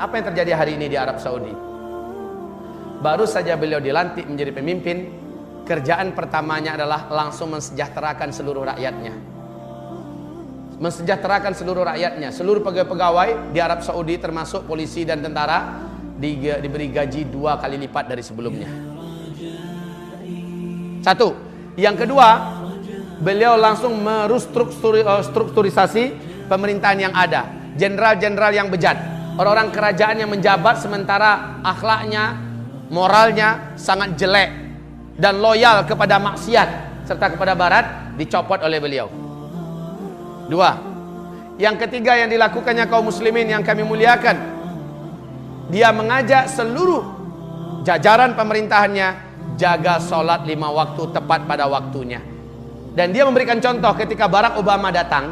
Apa yang terjadi hari ini di Arab Saudi? Baru saja beliau dilantik menjadi pemimpin, kerjaan pertamanya adalah langsung mensejahterakan seluruh rakyatnya. Mensejahterakan seluruh rakyatnya. Seluruh pegawai-pegawai di Arab Saudi termasuk polisi dan tentara diberi gaji 2 kali lipat dari sebelumnya. Satu. Yang kedua, beliau langsung merestrukturisasi pemerintahan yang ada. Jenderal-jenderal yang bejat, orang-orang kerajaan yang menjabat sementara akhlaknya, moralnya sangat jelek dan loyal kepada maksiat serta kepada barat, dicopot oleh beliau. Dua. Yang ketiga yang dilakukannya kaum muslimin yang kami muliakan, dia mengajak seluruh jajaran pemerintahannya jaga sholat 5 waktu tepat pada waktunya. Dan dia memberikan contoh ketika Barack Obama datang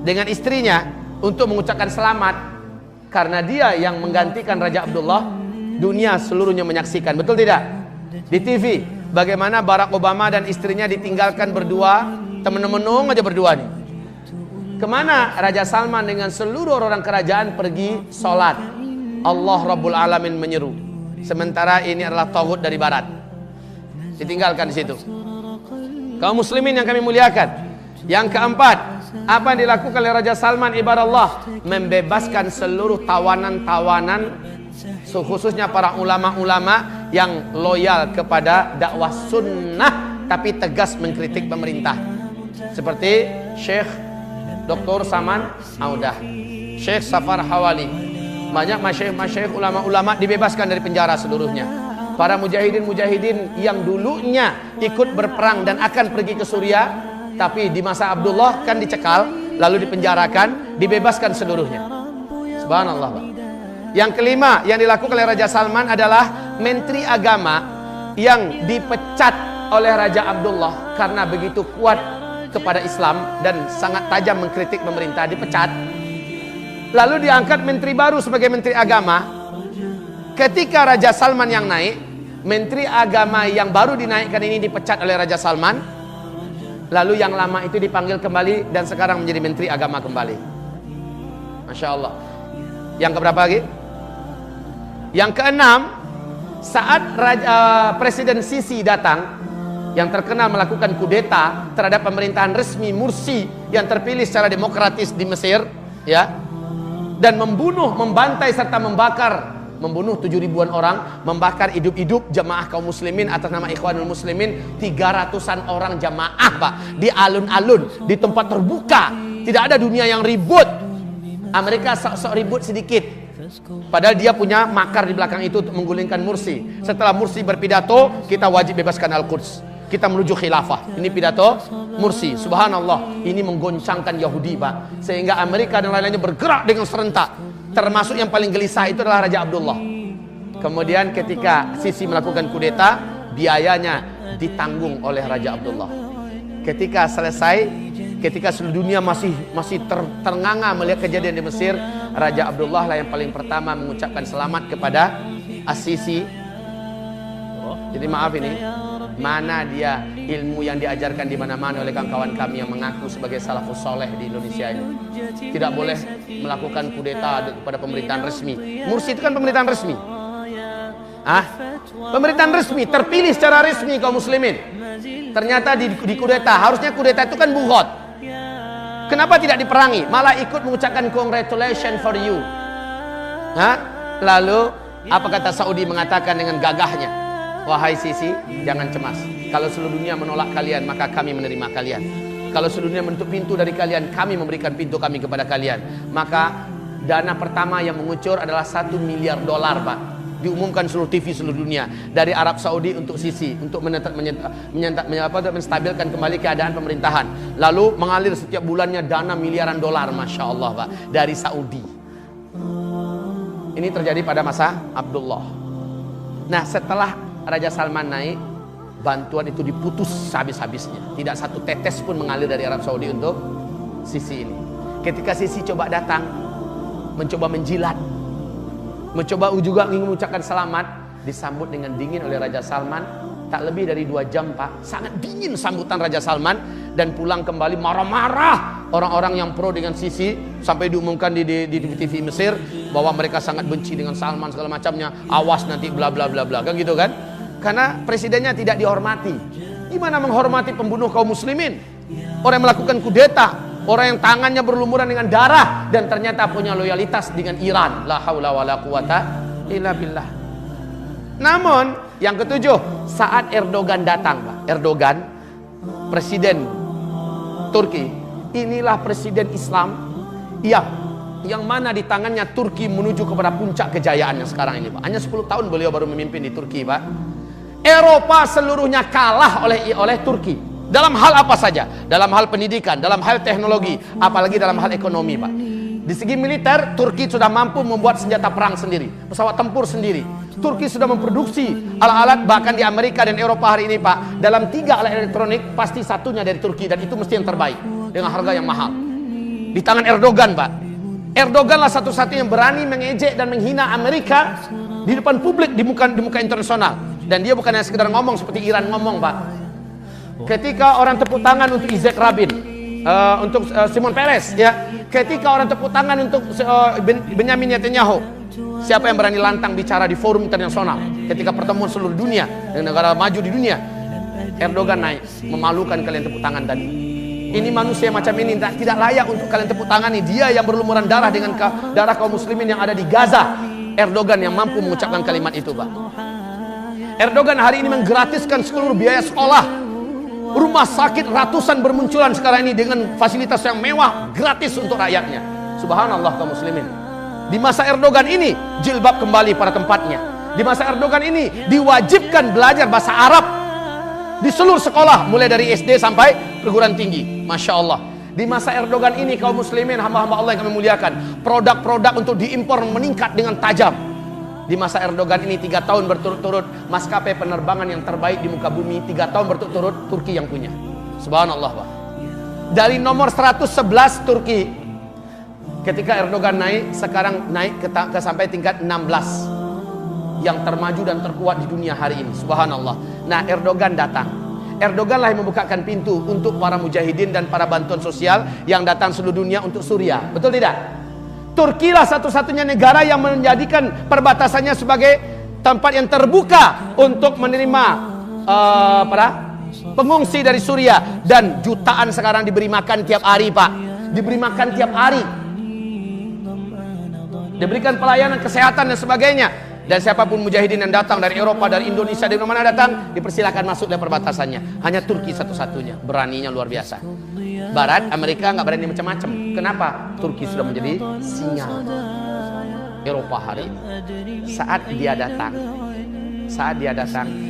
dengan istrinya untuk mengucapkan selamat karena dia yang menggantikan Raja Abdullah. Dunia seluruhnya menyaksikan, betul tidak? Di TV bagaimana Barack Obama dan istrinya ditinggalkan berdua, temen-temenung aja berdua nih. Kemana Raja Salman dengan seluruh orang kerajaan pergi sholat? Allah Rabbul Alamin menyeru, sementara ini adalah tauhid dari barat, ditinggalkan di situ. Kaum muslimin yang kami muliakan, yang keempat, apa yang dilakukan oleh Raja Salman ibadallah, membebaskan seluruh tawanan-tawanan, khususnya para ulama-ulama yang loyal kepada dakwah sunnah tapi tegas mengkritik pemerintah, seperti Syekh Dr. Saman Audah, Syekh Safar Hawali. Banyak masyayikh ulama-ulama dibebaskan dari penjara seluruhnya. Para mujahidin-mujahidin yang dulunya ikut berperang dan akan pergi ke Suriah, tapi di masa Abdullah kan dicekal, lalu dipenjarakan, dibebaskan seluruhnya. Subhanallah, Pak. Yang kelima yang dilakukan oleh Raja Salman adalah Menteri Agama yang dipecat oleh Raja Abdullah karena begitu kuat kepada Islam dan sangat tajam mengkritik pemerintah, dipecat. Lalu diangkat menteri baru sebagai Menteri Agama. Ketika Raja Salman yang naik, Menteri Agama yang baru dinaikkan ini dipecat oleh Raja Salman. Lalu yang lama itu dipanggil kembali dan sekarang menjadi Menteri Agama kembali. Masya Allah. Yang keberapa lagi? Yang keenam, saat Presiden Sisi datang, yang terkenal melakukan kudeta terhadap pemerintahan resmi Mursi yang terpilih secara demokratis di Mesir, ya, dan membunuh, membantai serta membunuh 7.000-an orang, membakar hidup-hidup jamaah kaum muslimin atas nama Ikhwanul Muslimin, 300-an orang jamaah, Pak, di alun-alun, di tempat terbuka. Tidak ada dunia yang ribut. Amerika sok-sok ribut sedikit, padahal dia punya makar di belakang itu untuk menggulingkan Mursi. Setelah Mursi berpidato, kita wajib bebaskan Al-Quds, kita menuju khilafah. Ini pidato Mursi, subhanallah, ini menggoncangkan Yahudi, Pak, sehingga Amerika dan lain-lainnya bergerak dengan serentak. Termasuk yang paling gelisah itu adalah Raja Abdullah. Kemudian ketika Sisi melakukan kudeta, biayanya ditanggung oleh Raja Abdullah. Ketika selesai, ketika seluruh dunia masih ternganga melihat kejadian di Mesir, Raja Abdullah lah yang paling pertama mengucapkan selamat kepada As-Sisi. Jadi maaf ini, mana dia ilmu yang diajarkan di mana-mana oleh kawan-kawan kami yang mengaku sebagai salafus soleh di Indonesia ini. Tidak boleh melakukan kudeta kepada pemerintahan resmi. Mursi itu kan pemerintahan resmi. Pemerintahan resmi, terpilih secara resmi kaum muslimin. Ternyata di kudeta, harusnya kudeta itu kan bughot. Kenapa tidak diperangi? Malah ikut mengucapkan congratulations for you. Lalu apa kata Saudi mengatakan dengan gagahnya? Wahai Sisi, jangan cemas. Kalau seluruh dunia menolak kalian, maka kami menerima kalian. Kalau seluruh dunia menutup pintu dari kalian, kami memberikan pintu kami kepada kalian. Maka dana pertama yang mengucur adalah $1 miliar, Pak. Diumumkan seluruh TV seluruh dunia dari Arab Saudi untuk Sisi, untuk menstabilkan kembali keadaan pemerintahan. Lalu mengalir setiap bulannya dana miliaran dolar, Masya Allah, Pak, dari Saudi. Ini terjadi pada masa Abdullah. Nah, setelah Raja Salman naik, bantuan itu diputus habis-habisnya. Tidak satu tetes pun mengalir dari Arab Saudi untuk Sisi ini. Ketika Sisi coba datang, mencoba menjilat, mencoba juga ingin mengucapkan selamat, disambut dengan dingin oleh Raja Salman. Tak lebih dari 2 jam, Pak, sangat dingin sambutan Raja Salman. Dan pulang kembali marah-marah orang-orang yang pro dengan Sisi, sampai diumumkan di TV Mesir, bahwa mereka sangat benci dengan Salman segala macamnya, awas nanti bla bla bla bla, kan gitu kan? Karena presidennya tidak dihormati. Gimana menghormati pembunuh kaum muslimin? Orang yang melakukan kudeta, orang yang tangannya berlumuran dengan darah dan ternyata punya loyalitas dengan Iran. La haula wala quwata illa billah. Namun yang ketujuh, saat Erdogan datang, Pak. Erdogan, presiden Turki, inilah presiden Islam yang mana di tangannya Turki menuju kepada puncak kejayaannya sekarang ini, Pak. Hanya 10 tahun beliau baru memimpin di Turki, Pak. Eropa seluruhnya kalah oleh Turki. Dalam hal apa saja? Dalam hal pendidikan, dalam hal teknologi, apalagi dalam hal ekonomi, Pak. Di segi militer, Turki sudah mampu membuat senjata perang sendiri, pesawat tempur sendiri. Turki sudah memproduksi alat-alat, bahkan di Amerika dan Eropa hari ini, Pak, dalam 3 alat elektronik pasti satunya dari Turki, dan itu mesti yang terbaik dengan harga yang mahal. Di tangan Erdogan, Pak. Erdogan lah satu-satunya yang berani mengejek dan menghina Amerika di depan publik, di muka internasional. Dan dia bukan hanya sekedar ngomong seperti Iran ngomong, Pak. Ketika orang tepuk tangan untuk Yitzhak Rabin, untuk Shimon Peres, ya. Ketika orang tepuk tangan untuk Benyamin Netanyahu, siapa yang berani lantang bicara di forum internasional? Ketika pertemuan seluruh dunia dengan negara maju di dunia, Erdogan naik, memalukan kalian tepuk tangan tadi. Ini manusia macam ini tidak layak untuk kalian tepuk tangani. Dia yang berlumuran darah dengan darah kaum muslimin yang ada di Gaza. Erdogan yang mampu mengucapkan kalimat itu, Pak. Erdogan hari ini menggratiskan seluruh biaya sekolah. Rumah sakit ratusan bermunculan sekarang ini dengan fasilitas yang mewah, gratis untuk rakyatnya. Subhanallah kaum muslimin. Di masa Erdogan ini jilbab kembali pada tempatnya. Di masa Erdogan ini diwajibkan belajar bahasa Arab di seluruh sekolah, mulai dari SD sampai perguruan tinggi. Masya Allah. Di masa Erdogan ini kaum muslimin, hamba-hamba Allah yang kami muliakan, produk-produk untuk diimpor meningkat dengan tajam. Di masa Erdogan ini 3 tahun berturut-turut maskapai penerbangan yang terbaik di muka bumi, 3 tahun berturut-turut Turki yang punya. Subhanallah, Pak. Dari nomor 111 Turki, ketika Erdogan naik, sekarang naik ke sampai tingkat 16 yang termaju dan terkuat di dunia hari ini. Subhanallah. Nah, Erdogan datang. Erdogan lah yang membukakan pintu untuk para mujahidin dan para bantuan sosial yang datang seluruh dunia untuk Suriah. Betul tidak? Turki lah satu-satunya negara yang menjadikan perbatasannya sebagai tempat yang terbuka untuk menerima para pengungsi dari Suriah. Dan jutaan sekarang diberi makan tiap hari, Pak. Diberi makan tiap hari. Diberikan pelayanan kesehatan dan sebagainya. Dan siapapun mujahidin yang datang dari Eropa, dari Indonesia, dari mana datang, dipersilakan masuk dari perbatasannya. Hanya Turki satu-satunya, beraninya luar biasa. Barat, Amerika nggak berani macam-macam. Kenapa? Turki sudah menjadi singa Eropa hari ini. Saat dia datang,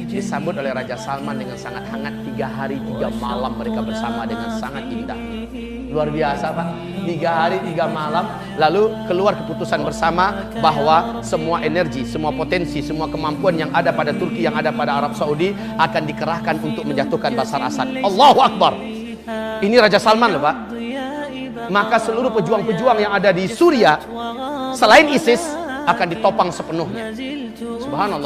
disambut oleh Raja Salman dengan sangat hangat. 3 hari 3 malam mereka bersama dengan sangat indah. Luar biasa, Pak. 3 hari 3 malam, lalu keluar keputusan bersama bahwa semua energi, semua potensi, semua kemampuan yang ada pada Turki, yang ada pada Arab Saudi akan dikerahkan untuk menjatuhkan Bashar Assad. Allahu Akbar. Ini Raja Salman loh, Pak. Maka seluruh pejuang-pejuang yang ada di Suriah selain ISIS akan ditopang sepenuhnya. Subhanallah.